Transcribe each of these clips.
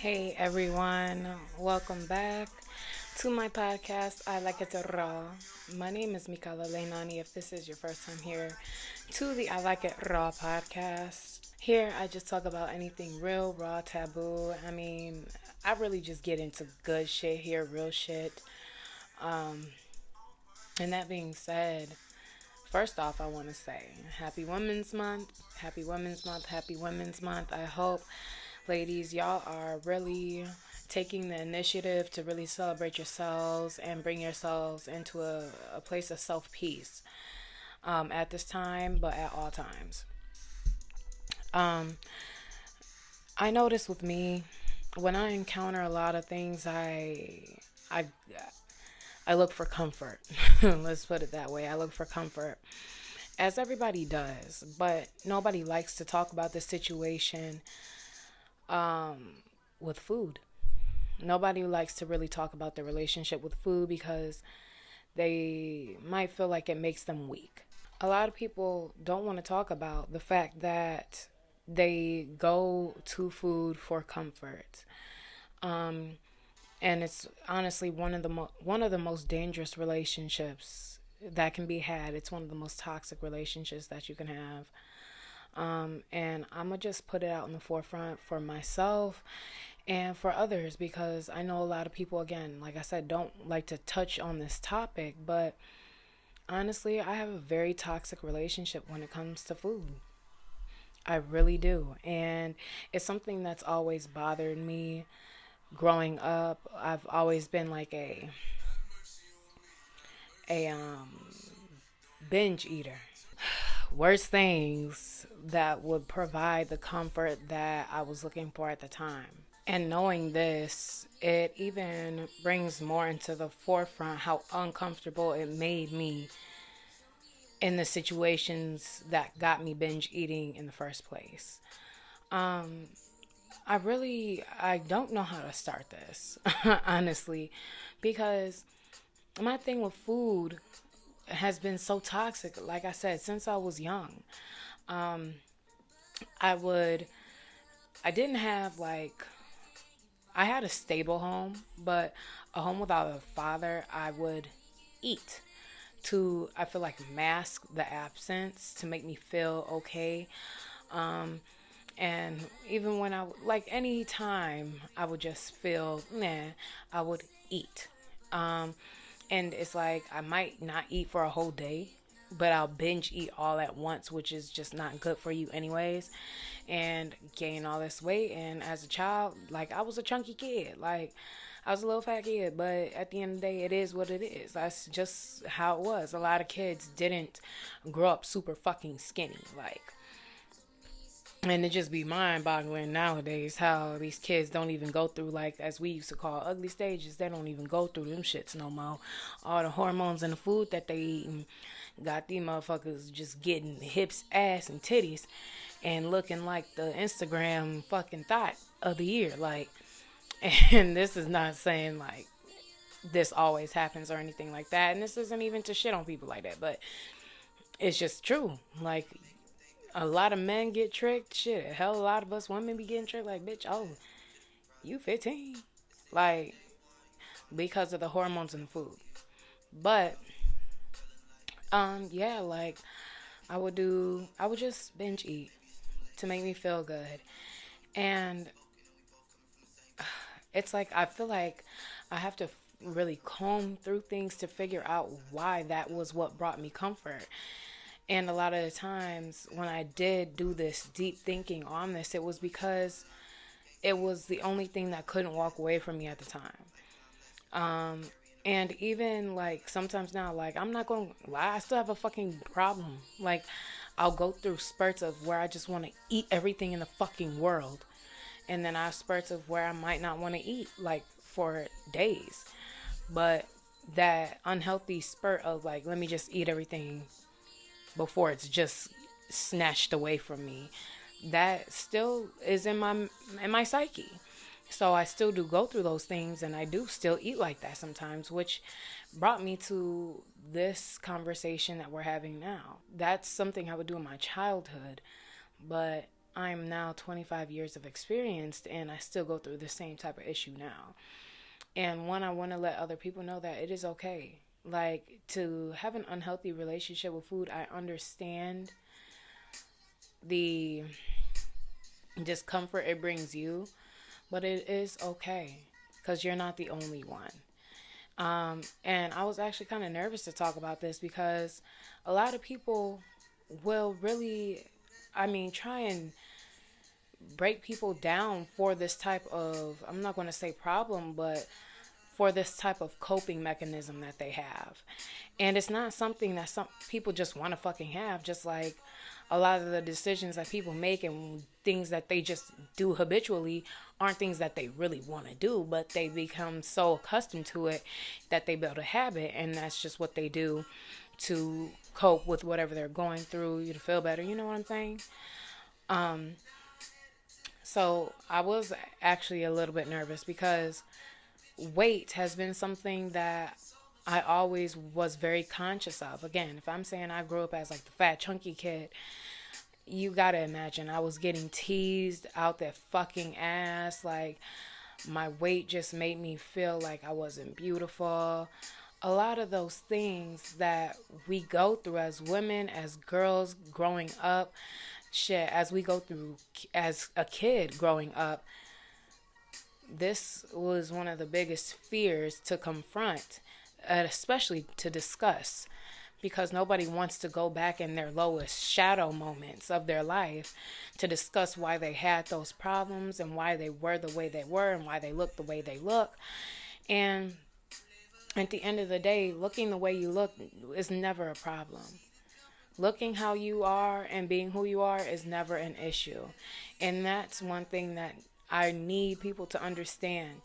Hey everyone, welcome back to my podcast. I like it raw. My name is Mikala Leinani. If this is your first time here to the I Like It Raw podcast, here I just talk about anything real, raw, taboo. I really just get into good shit here, real shit. Um, and that being said, first off, I want to say Happy Women's Month, Happy Women's Month, Happy Women's Month. I hope, ladies, y'all are really taking the initiative to really celebrate yourselves and bring yourselves into a place of self peace at this time, but at all times. Um, I notice with me, when I encounter a lot of things, I, I look for comfort. Let's put it that way. I look for comfort, as everybody does, but nobody likes to talk about the situation with food. Nobody likes to really talk about their relationship with food because they might feel like it makes them weak. A lot of people don't want to talk about the fact that they go to food for comfort. Um, and it's honestly one of the most dangerous relationships that can be had. It's one of the most toxic relationships that you can have. And I'm gonna just put it out in the forefront for myself and for others because I know a lot of people, again, like I said, don't like to touch on this topic, but honestly, I have a very toxic relationship when it comes to food. I really do. And it's something that's always bothered me growing up. I've always been like a binge eater. Worst things that would provide the comfort that I was looking for at the time. And knowing this, it even brings more into the forefront how uncomfortable it made me in the situations that got me binge eating in the first place. Um, I don't know how to start this, honestly, because my thing with food has been so toxic, like I said, since I was young. Um, I would, I didn't have like, I had a stable home, but a home without a father, I would eat to, I feel like, mask the absence to make me feel okay. Um, and even when like any time I would just feel, nah, I would eat. Um, and it's like I might not eat for a whole day, but I'll binge eat all at once, which is just not good for you anyways, and gain all this weight. And as a child, like I was a chunky kid, like I was a little fat kid, but at the end of the day, it is what it is. That's just how it was. A lot of kids didn't grow up super fucking skinny, like, and it just be mind boggling nowadays how these kids don't even go through, like, as we used to call ugly stages. They don't even go through them shits no more. All the hormones and the food that they eating got these motherfuckers just getting hips, ass, and titties and looking like the Instagram fucking thought of the year. Like, and this is not saying like this always happens or anything like that. And this isn't even to shit on people like that, but it's just true. Like, a lot of men get tricked. Shit, hell, a lot of us women be getting tricked. Like, bitch, oh, you 15. Like, because of the hormones in the food. But, yeah, like, I would just binge eat to make me feel good. And it's like, I feel like I have to really comb through things to figure out why that was what brought me comfort. And a lot of the times when I did do this deep thinking on this, it was because it was the only thing that couldn't walk away from me at the time. Um, and even like sometimes now, like I'm not going to lie, I still have a fucking problem. Like I'll go through spurts of where I just want to eat everything in the fucking world. And then I have spurts of where I might not want to eat like for days. But that unhealthy spurt of like, let me just eat everything before it's just snatched away from me, that still is in my psyche. So I still do go through those things and I do still eat like that sometimes, which brought me to this conversation that we're having now. That's something I would do in my childhood, but I'm now 25 years of experience and I still go through the same type of issue now. And one, I want to let other people know that it is okay. Like, to have an unhealthy relationship with food, I understand the discomfort it brings you, but it is okay because you're not the only one. And I was actually kind of nervous to talk about this because a lot of people will really, try and break people down for this type of, I'm not going to say problem, but for this type of coping mechanism that they have. And it's not something that some people just want to fucking have, just like a lot of the decisions that people make and things that they just do habitually aren't things that they really want to do, but they become so accustomed to it that they build a habit, and that's just what they do to cope with whatever they're going through, to feel better. You know what I'm saying? So I was actually a little bit nervous because weight has been something that I always was very conscious of. Again, if I'm saying I grew up as like the fat, chunky kid, you gotta imagine I was getting teased out that fucking ass. Like, my weight just made me feel like I wasn't beautiful. A lot of those things that we go through as women, as girls growing up, shit, as we go through as a kid growing up, this was one of the biggest fears to confront, especially to discuss, because nobody wants to go back in their lowest shadow moments of their life to discuss why they had those problems and why they were the way they were and why they look the way they look. And at the end of the day, looking the way you look is never a problem. Looking how you are and being who you are is never an issue. And that's one thing that I need people to understand.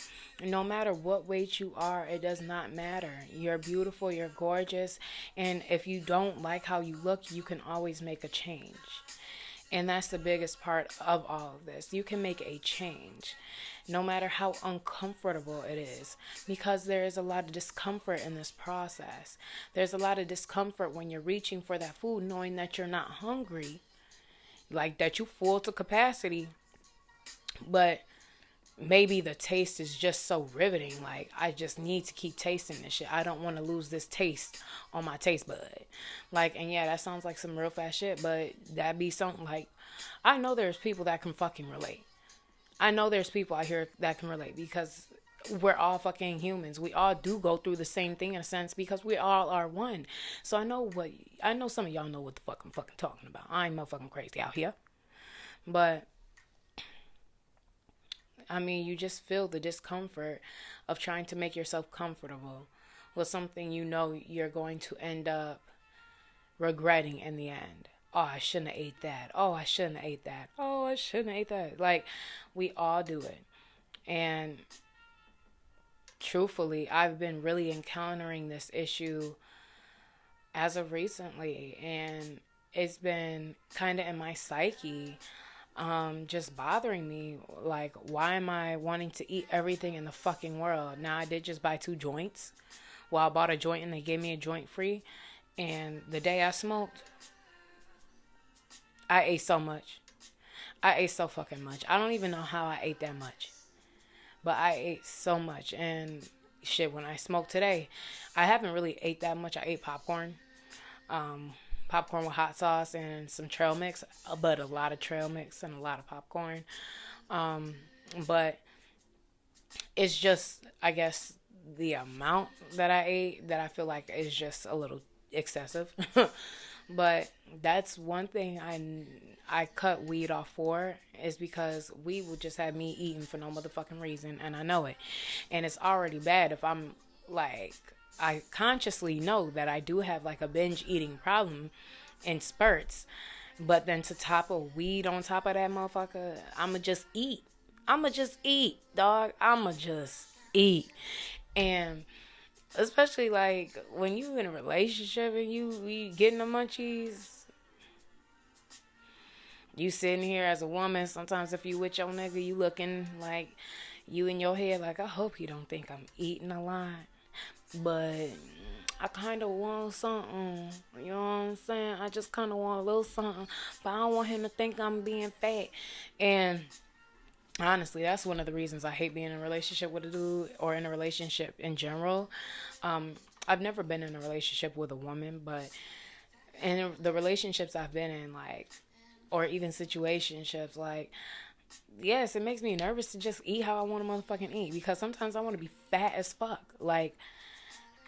No matter what weight you are, it does not matter. You're beautiful, you're gorgeous, and if you don't like how you look, you can always make a change. And that's the biggest part of all of this. You can make a change, no matter how uncomfortable it is, because there is a lot of discomfort in this process. There's a lot of discomfort when you're reaching for that food, knowing that you're not hungry, like that you full to capacity, but maybe the taste is just so riveting. Like, I just need to keep tasting this shit. I don't want to lose this taste on my taste bud. Like, and yeah, that sounds like some real fast shit, but that be something like, I know there's people that can fucking relate. I know there's people out here that can relate because we're all fucking humans. We all do go through the same thing in a sense because we all are one. So I know some of y'all know what the fuck I'm fucking talking about. I ain't motherfucking crazy out here. But you just feel the discomfort of trying to make yourself comfortable with something you know you're going to end up regretting in the end. Oh, I shouldn't have ate that. Oh, I shouldn't have ate that. Oh, I shouldn't have ate that. Like, we all do it. And truthfully, I've been really encountering this issue as of recently. And it's been kind of in my psyche, just bothering me. Like, why am I wanting to eat everything in the fucking world? Now, I did just buy 2 joints. Well, I bought a joint and they gave me a joint free. And the day I smoked, I ate so much. I ate so fucking much. I don't even know how I ate that much. But I ate so much. And shit, when I smoked today, I haven't really ate that much. I ate popcorn. Popcorn with hot sauce and some trail mix, but a lot of trail mix and a lot of popcorn. But it's just, I guess, the amount that I ate that I feel like is just a little excessive. But that's one thing I cut weed off for, is because weed would just have me eating for no motherfucking reason, and I know it. And it's already bad if I'm like, I consciously know that I do have like a binge eating problem in spurts, but then to top a weed on top of that motherfucker, I'ma just eat, dog. I'ma just eat. And especially like when you in a relationship and you getting the munchies, you sitting here as a woman, sometimes if you with your nigga, you looking like, you in your head like, I hope he don't think I'm eating a lot. But I kind of want something. You know what I'm saying? I just kind of want a little something, but I don't want him to think I'm being fat. And honestly, that's one of the reasons I hate being in a relationship with a dude or in a relationship in general. Um, I've never been in a relationship with a woman, but in the relationships I've been in, like, or even situationships, like, yes, it makes me nervous to just eat how I want to motherfucking eat because sometimes I want to be fat as fuck. Like,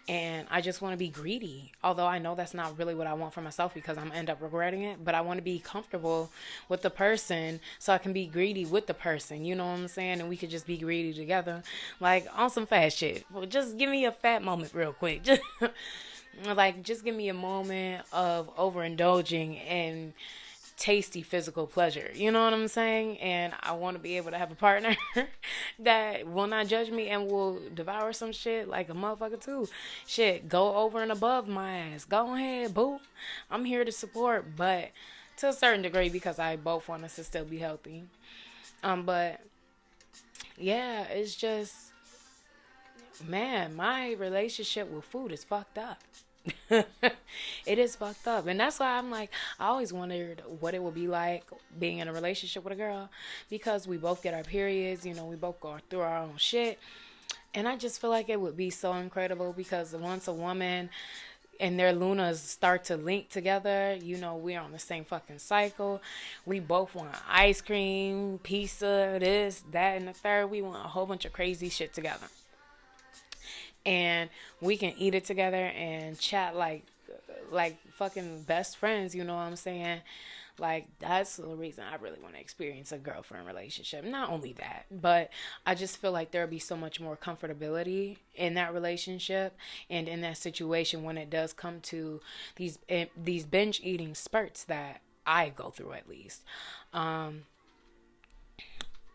and I just want to be greedy. Although I know that's not really what I want for myself because I'm gonna end up regretting it. But I want to be comfortable with the person so I can be greedy with the person. You know what I'm saying? And we could just be greedy together, like on some fat shit. Well, just give me a fat moment real quick. Just like just give me a moment of overindulging and tasty physical pleasure. You know what I'm saying? And I want to be able to have a partner that will not judge me and will devour some shit like a motherfucker too. Shit, go over and above my ass. Go ahead, boo. I'm here to support, but to a certain degree because I both want us to still be healthy. But yeah, it's just, man, my relationship with food is fucked up. It is fucked up. And that's why I'm like, I always wondered what it would be like being in a relationship with a girl because we both get our periods, you know, we both go through our own shit. And I just feel like it would be so incredible because once a woman and their lunas start to link together, you know, we're on the same fucking cycle. We both want ice cream, pizza, this, that, and the third. We want a whole bunch of crazy shit together. And we can eat it together and chat like fucking best friends, you know what I'm saying? Like that's the reason I really want to experience a girlfriend relationship. Not only that, but I just feel like there'll be so much more comfortability in that relationship and in that situation when it does come to these binge eating spurts that I go through at least.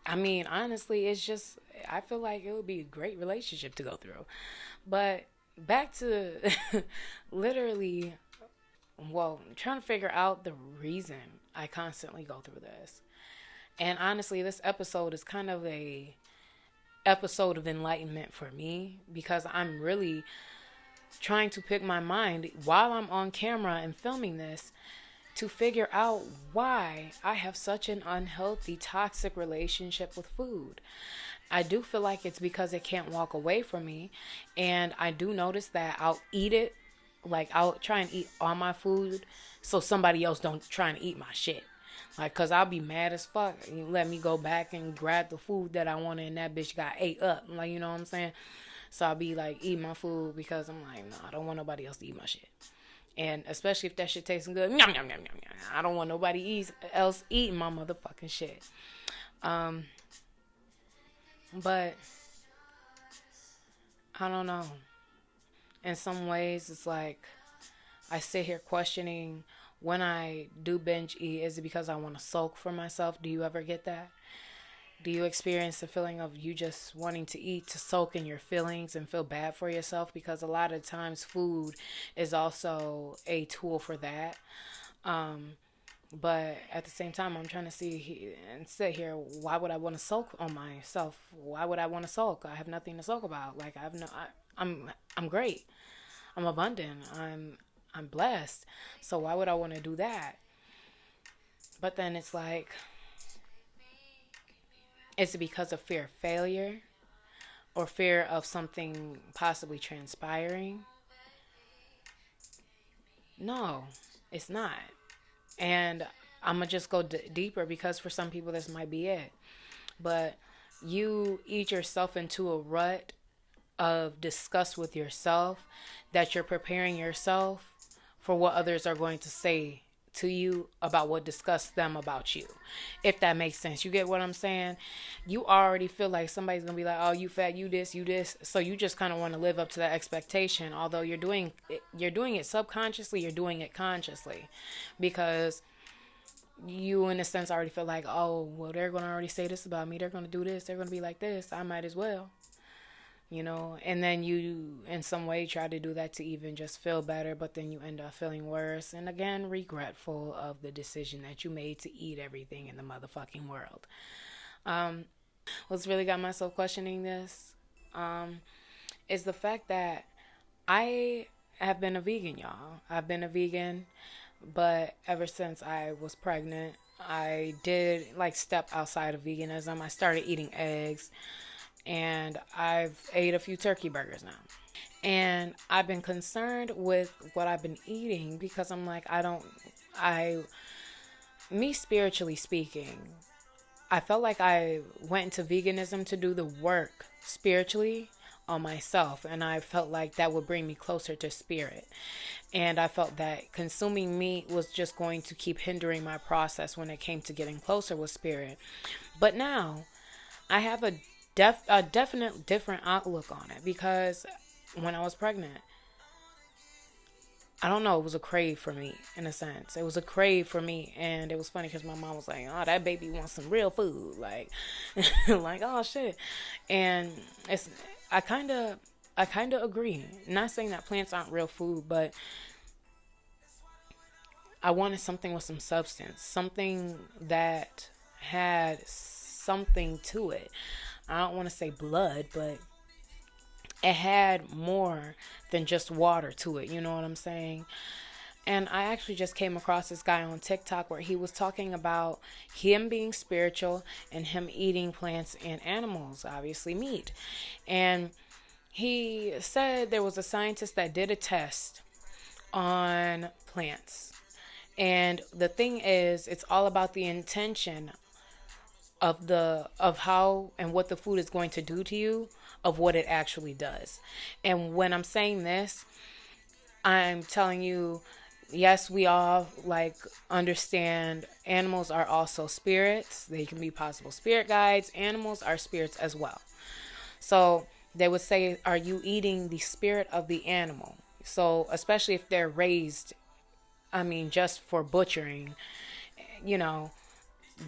I mean, honestly, it's just, I feel like it would be a great relationship to go through. But back to literally, well, trying to figure out the reason I constantly go through this. And honestly, this episode is kind of a episode of enlightenment for me because I'm really trying to pick my mind while I'm on camera and filming this to figure out why I have such an unhealthy, toxic relationship with food. I do feel like it's because it can't walk away from me. And I do notice that I'll eat it. Like, I'll try and eat all my food so somebody else don't try and eat my shit. Like, cause I'll be mad as fuck. You let me go back and grab the food that I wanted and that bitch got ate up. Like, you know what I'm saying? So I'll be like, eating my food because I'm like, no, I don't want nobody else to eat my shit. And especially if that shit tastes good, yum, yum, yum, yum, yum. I don't want nobody else eating my motherfucking shit. But I don't know. In some ways, it's like I sit here questioning when I do binge eat, is it because I want to sulk for myself? Do you ever get that? Do you experience the feeling of you just wanting to eat to soak in your feelings and feel bad for yourself? Because a lot of times food is also a tool for that. But at the same time, I'm trying to see and sit here. Why would I want to sulk on myself? Why would I want to sulk? I have nothing to sulk about. Like I'm great. I'm abundant. I'm blessed. So why would I want to do that? But then it's like, is it because of fear of failure or fear of something possibly transpiring? No, it's not. And I'm going to just go deeper because for some people this might be it. But you eat yourself into a rut of disgust with yourself that you're preparing yourself for what others are going to say to you about what disgusts them about you. If that makes sense. You get what I'm saying? You already feel like somebody's going to be like, oh, you fat, you this, you this. So you just kind of want to live up to that expectation. Although you're doing it subconsciously, you're doing it consciously. Because you, in a sense, already feel like, oh, well, they're going to already say this about me. They're going to do this. They're going to be like this. I might as well. You know, and then you in some way try to do that to even just feel better, but then you end up feeling worse and again regretful of the decision that you made to eat everything in the motherfucking world. What's really got myself questioning this is the fact that I have been a vegan, y'all. I've been a vegan, but ever since I was pregnant, I did like step outside of veganism. I started eating eggs, and I've ate a few turkey burgers now. And I've been concerned with what I've been eating because I'm like, me spiritually speaking, I felt like I went into veganism to do the work spiritually on myself, and I felt like that would bring me closer to spirit. And I felt that consuming meat was just going to keep hindering my process when it came to getting closer with spirit. But now I have a definite different outlook on it, because when I was pregnant, I don't know, it was a crave for me in a sense. It was a crave for me, and it was funny because my mom was like, "Oh, that baby wants some real food," like, like, oh shit. And I kind of, I kind of agree. Not saying that plants aren't real food, but I wanted something with some substance, something that had something to it. I don't want to say blood, but it had more than just water to it. You know what I'm saying? And I actually just came across this guy on TikTok where he was talking about him being spiritual and him eating plants and animals, obviously meat. And he said there was a scientist that did a test on plants. And the thing is, it's all about the intention of how and what the food is going to do to you, of what it actually does. And when I'm saying this, I'm telling you, yes, we all like understand animals are also spirits. They can be possible spirit guides. Animals are spirits as well. So they would say, are you eating the spirit of the animal? So especially if they're raised, I mean, just for butchering, you know,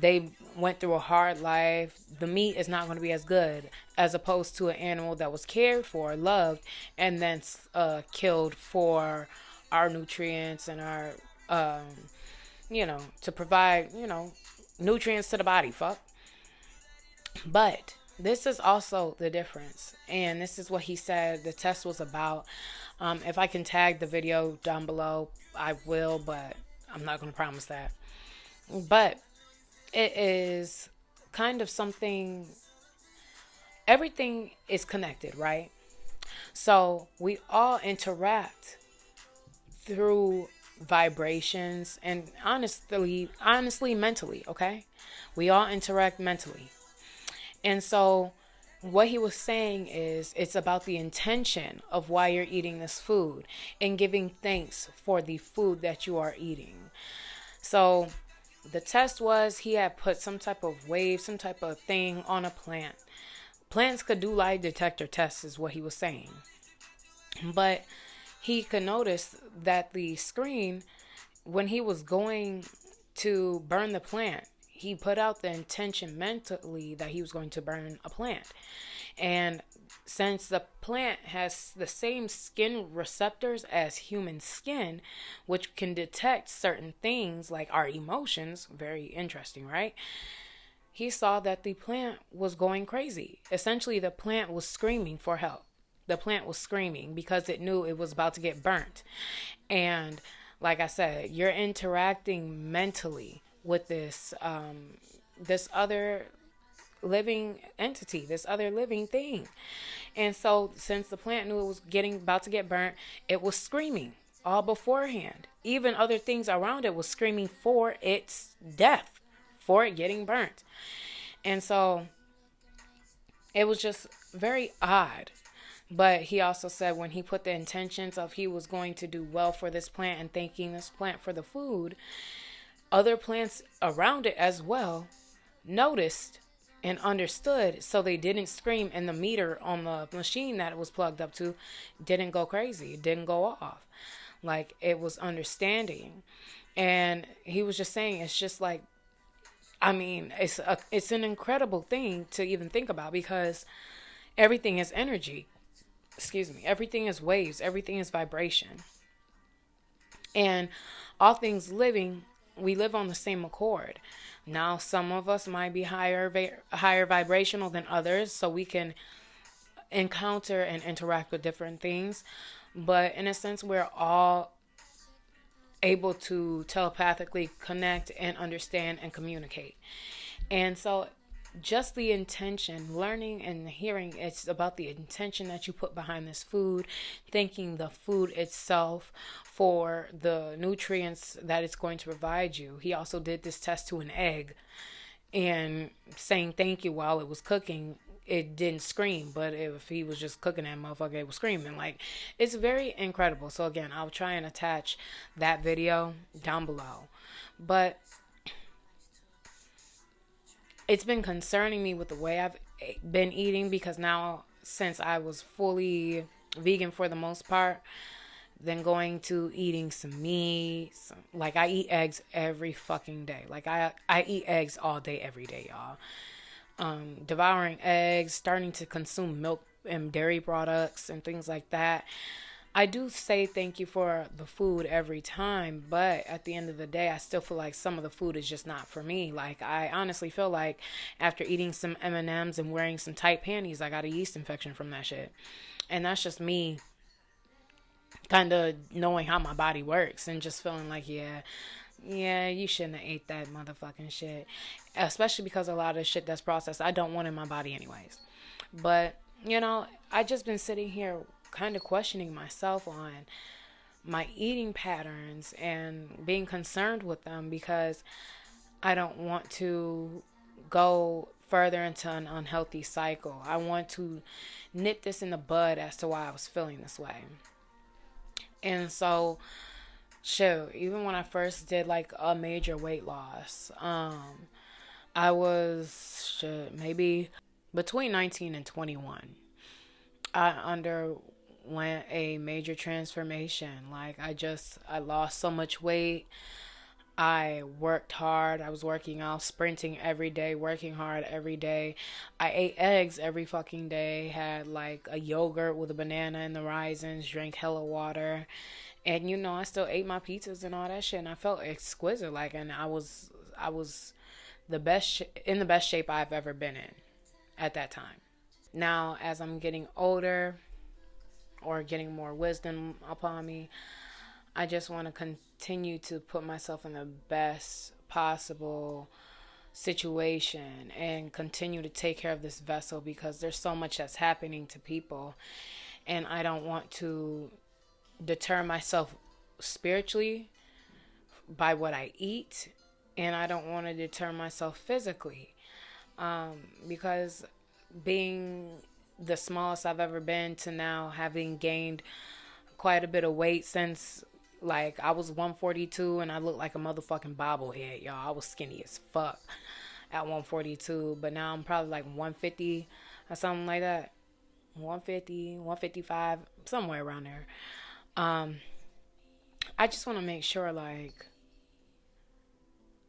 they went through a hard life. The meat is not going to be as good as opposed to an animal that was cared for, loved, and then killed for our nutrients and our, to provide, nutrients to the body. Fuck. But this is also the difference. And this is what he said the test was about. If I can tag the video down below, I will, but I'm not going to promise that. But it is kind of something, everything is connected, right? So we all interact through vibrations and honestly mentally, okay? We all interact mentally. And so what he was saying is it's about the intention of why you're eating this food and giving thanks for the food that you are eating. So the test was he had put some type of wave, some type of thing on a plant. Plants could do lie detector tests is what he was saying. But he could notice that the screen, when he was going to burn the plant, he put out the intention mentally that he was going to burn a plant. And since the plant has the same skin receptors as human skin, which can detect certain things like our emotions, very interesting, right? He saw that the plant was going crazy. Essentially, the plant was screaming for help. The plant was screaming because it knew it was about to get burnt. And like I said, you're interacting mentally with this other living entity, this other living thing. And so since the plant knew it was about to get burnt, it was screaming all beforehand. Even other things around it was screaming for its death, for it getting burnt. And so it was just very odd. But he also said when he put the intentions of he was going to do well for this plant and thanking this plant for the food, other plants around it as well noticed and understood, so they didn't scream, and the meter on the machine that it was plugged up to didn't go crazy. It didn't go off. Like, it was understanding. And he was just saying, it's just like, I mean, it's an incredible thing to even think about, because everything is energy. Excuse me. Everything is waves. Everything is vibration. And all things living, we live on the same accord. Now, some of us might be higher vibrational than others, so we can encounter and interact with different things, but in a sense, we're all able to telepathically connect and understand and communicate. And so, just the intention, learning and hearing, it's about the intention that you put behind this food, thanking the food itself for the nutrients that it's going to provide you. He also did this test to an egg and saying thank you while it was cooking. It didn't scream, but if he was just cooking that motherfucker, it was screaming. Like, it's very incredible. So again, I'll try and attach that video down below. But it's been concerning me with the way I've been eating, because now, since I was fully vegan for the most part, then going to eating some meat. Like, I eat eggs every fucking day. Like, I eat eggs all day, every day, y'all. Devouring eggs, starting to consume milk and dairy products and things like that. I do say thank you for the food every time, but at the end of the day, I still feel like some of the food is just not for me. Like, I honestly feel like after eating some M&Ms and wearing some tight panties, I got a yeast infection from that shit. And that's just me kind of knowing how my body works and just feeling like, yeah, you shouldn't have ate that motherfucking shit. Especially because a lot of shit that's processed, I don't want in my body anyways. But, I just been sitting here kind of questioning myself on my eating patterns and being concerned with them, because I don't want to go further into an unhealthy cycle. I want to nip this in the bud as to why I was feeling this way. And so, even when I first did like a major weight loss, I was maybe between 19 and 21. I underwent a major transformation. Like, I lost so much weight. I worked hard. I was working out, sprinting every day, working hard every day. I ate eggs every fucking day, had like a yogurt with a banana and the raisins, drank hella water. And I still ate my pizzas and all that shit, and I felt exquisite. Like, and I was the best in the best shape I've ever been in at that time. Now, as I'm getting older or getting more wisdom upon me, I just want to continue to put myself in the best possible situation and continue to take care of this vessel, because there's so much that's happening to people, and I don't want to deter myself spiritually by what I eat, and I don't want to deter myself physically, because being the smallest I've ever been to now having gained quite a bit of weight since, like, I was 142 and I looked like a motherfucking bobblehead, y'all. I was skinny as fuck at 142, but now I'm probably like 150 or something like that. 150, 155, somewhere around there. I just want to make sure, like,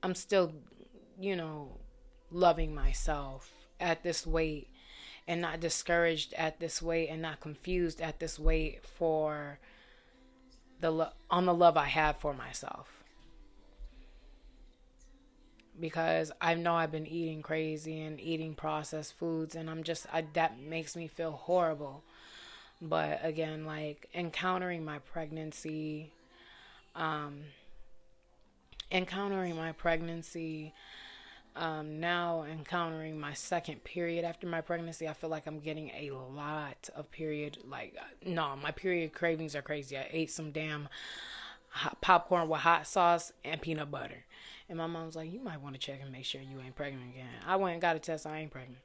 I'm still, loving myself at this weight, and not discouraged at this weight, and not confused at this weight for on the love I have for myself. Because I know I've been eating crazy and eating processed foods, and that makes me feel horrible. But again, like, encountering my pregnancy, now encountering my second period after my pregnancy, I feel like I'm getting a lot of period. Like, no, my period cravings are crazy. I ate some damn popcorn with hot sauce and peanut butter. And my mom's like, you might want to check and make sure you ain't pregnant again. I went and got a test. I ain't pregnant.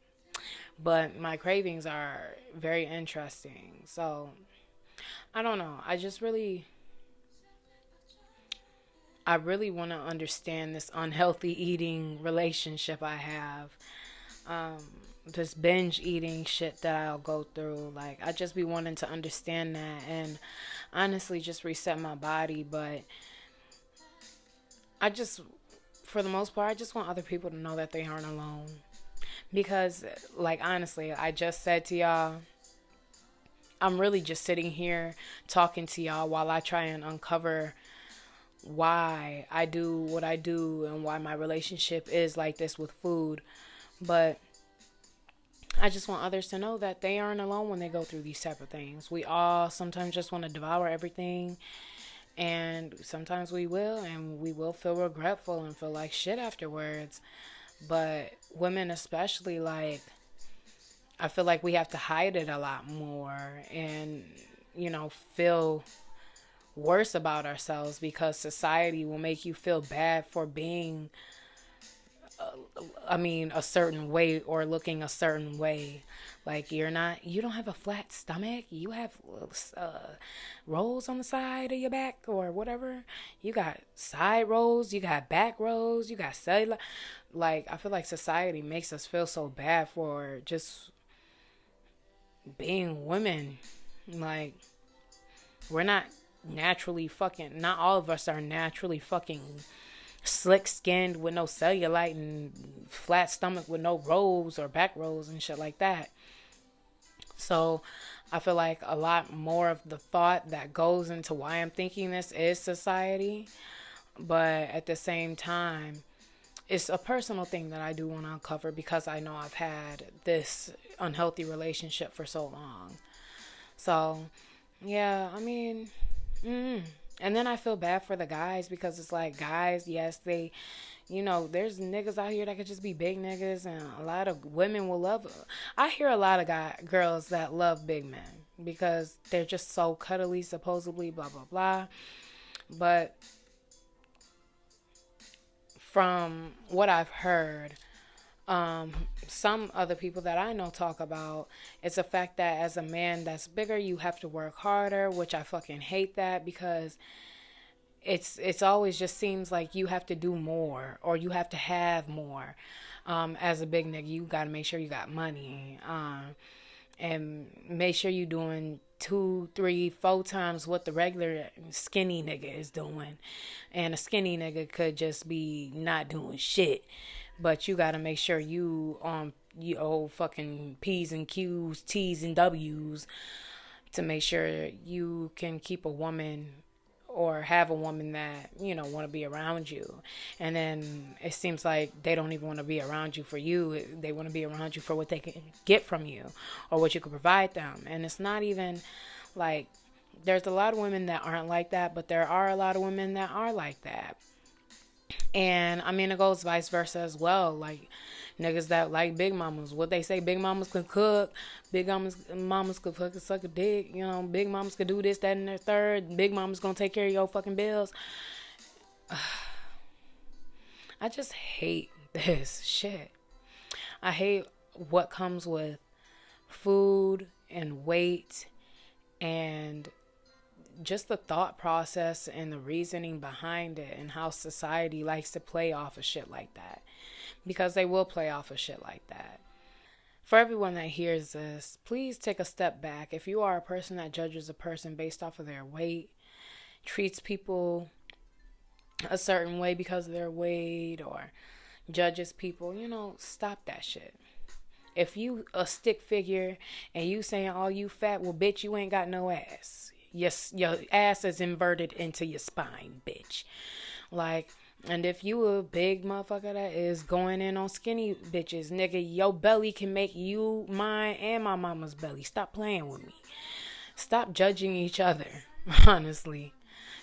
But my cravings are very interesting. So, I don't know. I really want to understand this unhealthy eating relationship I have. This binge eating shit that I'll go through. Like, I just be wanting to understand that and honestly just reset my body. But for the most part, I just want other people to know that they aren't alone. Because, like, honestly, I just said to y'all, I'm really just sitting here talking to y'all while I try and uncover why I do what I do and why my relationship is like this with food. But I just want others to know that they aren't alone when they go through these type of things. We all sometimes just want to devour everything, and sometimes we will, and we will feel regretful and feel like shit afterwards. But women especially, like, I feel like we have to hide it a lot more and, feel worse about ourselves because society will make you feel bad for being, a certain way or looking a certain way. Like, you don't have a flat stomach. You have rolls on the side of your back or whatever. You got side rolls. You got back rolls. You got cellular. Like, I feel like society makes us feel so bad for just being women. Like, we're not naturally fucking, not all of us are naturally fucking slick skinned with no cellulite and flat stomach with no rolls or back rolls and shit like that. So I feel like a lot more of the thought that goes into why I'm thinking this is society. But at the same time, it's a personal thing that I do want to uncover because I know I've had this unhealthy relationship for so long. So, yeah, and then I feel bad for the guys because it's like, guys, yes, there's niggas out here that could just be big niggas, and a lot of women will love. I hear a lot of girls that love big men because they're just so cuddly, supposedly, blah, blah, blah. But from what I've heard, some other people that I know talk about, it's a fact that as a man that's bigger, you have to work harder, which I fucking hate that because it's always just seems like you have to do more or you have to have more. As a big nigga, you gotta make sure you got money, and make sure you doing 2, 3, 4 times what the regular skinny nigga is doing. And a skinny nigga could just be not doing shit. But you gotta make sure you old fucking P's and Q's, T's and W's to make sure you can keep a woman or have a woman that, want to be around you. And then it seems like they don't even want to be around you for you. They want to be around you for what they can get from you or what you can provide them. And it's not even like, there's a lot of women that aren't like that, but there are a lot of women that are like that. And it goes vice versa as well. Like, niggas that like big mamas, what they say, big mamas can cook, big mamas could fucking suck a dick, big mamas could do this, that, and the third, big mamas gonna take care of your fucking bills. I just hate this shit. I hate what comes with food and weight and just the thought process and the reasoning behind it and how society likes to play off of shit like that. Because they will play off of shit like that. For everyone that hears this, please take a step back. If you are a person that judges a person based off of their weight, treats people a certain way because of their weight, or judges people, stop that shit. If you a stick figure and you saying, oh, you fat, well, bitch, you ain't got no ass. Yes, your ass is inverted into your spine, bitch. Like, and if you a big motherfucker that is going in on skinny bitches, nigga, your belly can make you mine and my mama's belly. Stop playing with me. Stop judging each other, honestly.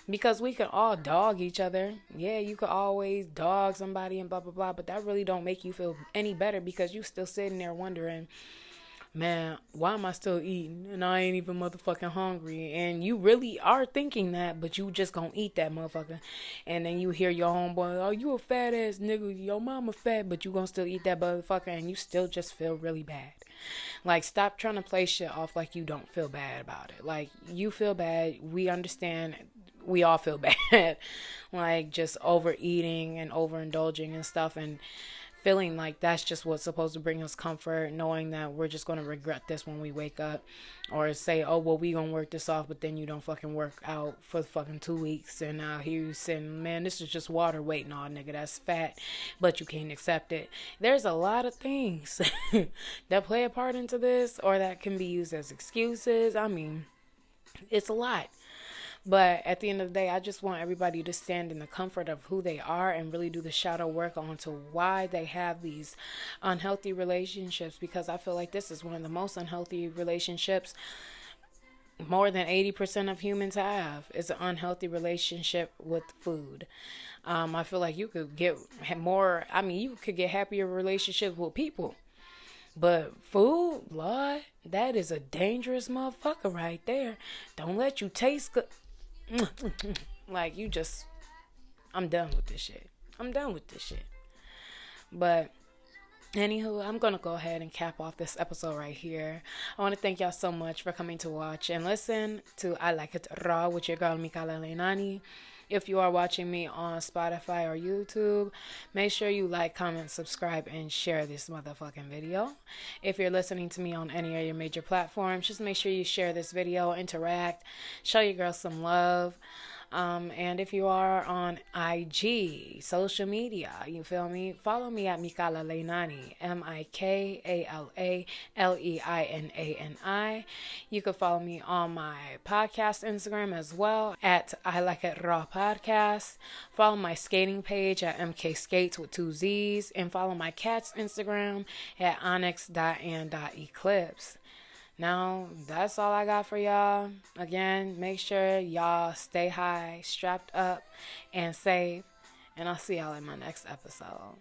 Because we can all dog each other. Yeah, you could always dog somebody and blah, blah, blah. But that really don't make you feel any better because you still sitting there wondering, man, why am I still eating? And I ain't even motherfucking hungry. And you really are thinking that, but you just gonna eat that motherfucker. And then you hear your homeboy, oh, you a fat ass nigga. Your mama fat, but you gonna still eat that motherfucker. And you still just feel really bad. Like, stop trying to play shit off like you don't feel bad about it. Like, you feel bad. We understand. We all feel bad. Like, just overeating and overindulging and stuff. And feeling like that's just what's supposed to bring us comfort, knowing that we're just going to regret this when we wake up, or say, oh, well, we going to work this off, but then you don't fucking work out for fucking 2 weeks, and now here you saying, man, this is just water weight. No, nigga, that's fat, but you can't accept it. There's a lot of things that play a part into this, or that can be used as excuses. It's a lot. But at the end of the day, I just want everybody to stand in the comfort of who they are and really do the shadow work onto why they have these unhealthy relationships, because I feel like this is one of the most unhealthy relationships more than 80% of humans have, is an unhealthy relationship with food. I feel like you could get more, I mean, you could get happier relationships with people. But food, Lord, that is a dangerous motherfucker right there. Don't let you taste good. Like, you just, I'm done with this shit. I'm done with this shit. But anywho, I'm going to go ahead and cap off this episode right here. I want to thank y'all so much for coming to watch and listen to I Like It Raw with your girl Mikala Leinani. If you are watching me on Spotify or YouTube, make sure you like, comment, subscribe, and share this motherfucking video. If you're listening to me on any of your major platforms, just make sure you share this video, interact, show your girl some love. And if you are on IG, social media, you feel me? Follow me at Mikala Leinani, MikaLeinani. You can follow me on my podcast Instagram as well at I Like It Raw Podcast. Follow my skating page at MK Skates with 2 Z's, and follow my cat's Instagram at onyx.and.eclipse. Now, that's all I got for y'all. Again, make sure y'all stay high, strapped up, and safe. And I'll see y'all in my next episode.